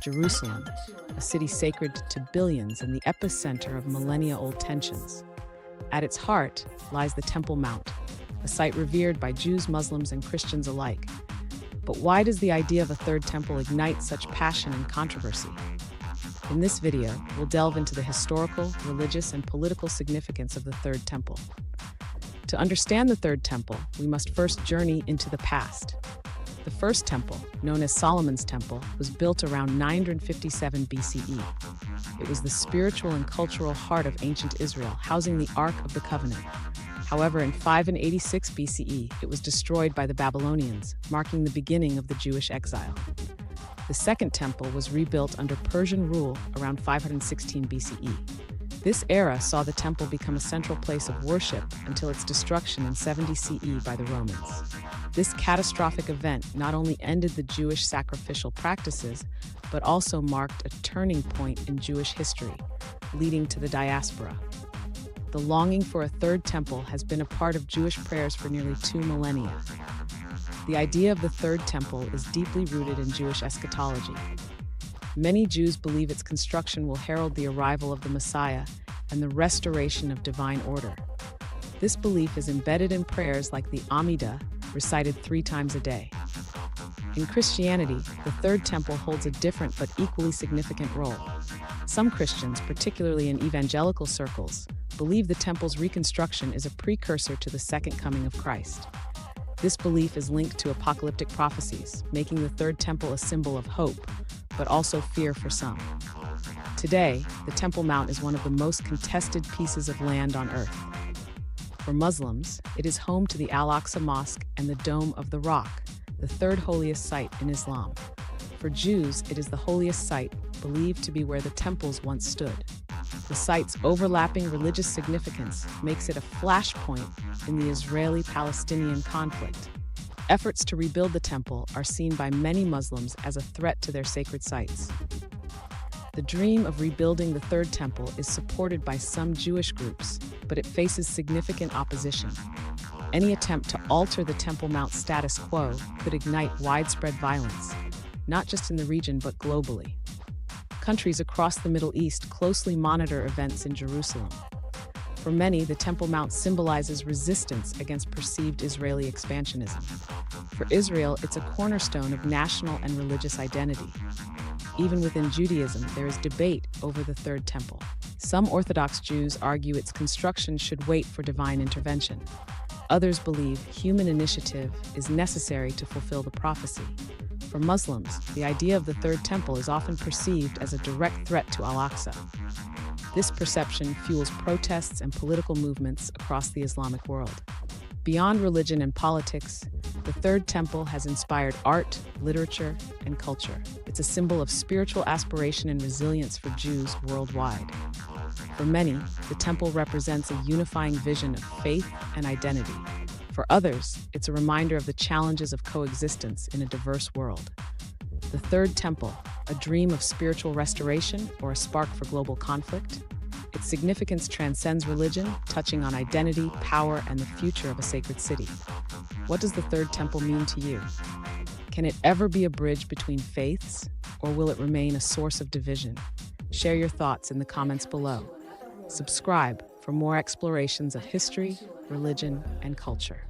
Jerusalem, a city sacred to billions and the epicenter of millennia-old tensions. At its heart lies the Temple Mount, a site revered by Jews, Muslims, and Christians alike. But why does the idea of a third temple ignite such passion and controversy? In this video, we'll delve into the historical, religious, and political significance of the Third Temple. To understand the Third Temple, we must first journey into the past. The First Temple, known as Solomon's Temple, was built around 957 BCE. It was the spiritual and cultural heart of ancient Israel, housing the Ark of the Covenant. However, in 586 BCE, it was destroyed by the Babylonians, marking the beginning of the Jewish exile. The Second Temple was rebuilt under Persian rule around 516 BCE. This era saw the temple become a central place of worship until its destruction in 70 CE by the Romans. This catastrophic event not only ended the Jewish sacrificial practices, but also marked a turning point in Jewish history, leading to the diaspora. The longing for a third temple has been a part of Jewish prayers for nearly 2 millennia. The idea of the Third Temple is deeply rooted in Jewish eschatology. Many Jews believe its construction will herald the arrival of the Messiah and the restoration of divine order. This belief is embedded in prayers like the Amidah, recited 3 times a day. In Christianity, the Third Temple holds a different but equally significant role. Some Christians, particularly in evangelical circles, believe the temple's reconstruction is a precursor to the second coming of Christ. This belief is linked to apocalyptic prophecies, making the Third Temple a symbol of hope, but also fear for some. Today, the Temple Mount is one of the most contested pieces of land on earth. For Muslims, it is home to the Al-Aqsa Mosque and the Dome of the Rock, the third holiest site in Islam. For Jews, it is the holiest site, believed to be where the temples once stood. The site's overlapping religious significance makes it a flashpoint in the Israeli-Palestinian conflict. Efforts to rebuild the temple are seen by many Muslims as a threat to their sacred sites. The dream of rebuilding the Third Temple is supported by some Jewish groups, but it faces significant opposition. Any attempt to alter the Temple Mount status quo could ignite widespread violence, not just in the region but globally. Countries across the Middle East closely monitor events in Jerusalem. For many, the Temple Mount symbolizes resistance against perceived Israeli expansionism. For Israel, it's a cornerstone of national and religious identity. Even within Judaism, there is debate over the Third Temple. Some Orthodox Jews argue its construction should wait for divine intervention. Others believe human initiative is necessary to fulfill the prophecy. For Muslims, the idea of the Third Temple is often perceived as a direct threat to Al-Aqsa. This perception fuels protests and political movements across the Islamic world. Beyond religion and politics, the Third Temple has inspired art, literature, and culture. It's a symbol of spiritual aspiration and resilience for Jews worldwide. For many, the temple represents a unifying vision of faith and identity. For others, it's a reminder of the challenges of coexistence in a diverse world. The Third Temple, a dream of spiritual restoration or a spark for global conflict? Its significance transcends religion, touching on identity, power, and the future of a sacred city. What does the Third Temple mean to you? Can it ever be a bridge between faiths, or will it remain a source of division? Share your thoughts in the comments below. Subscribe for more explorations of history, religion, and culture.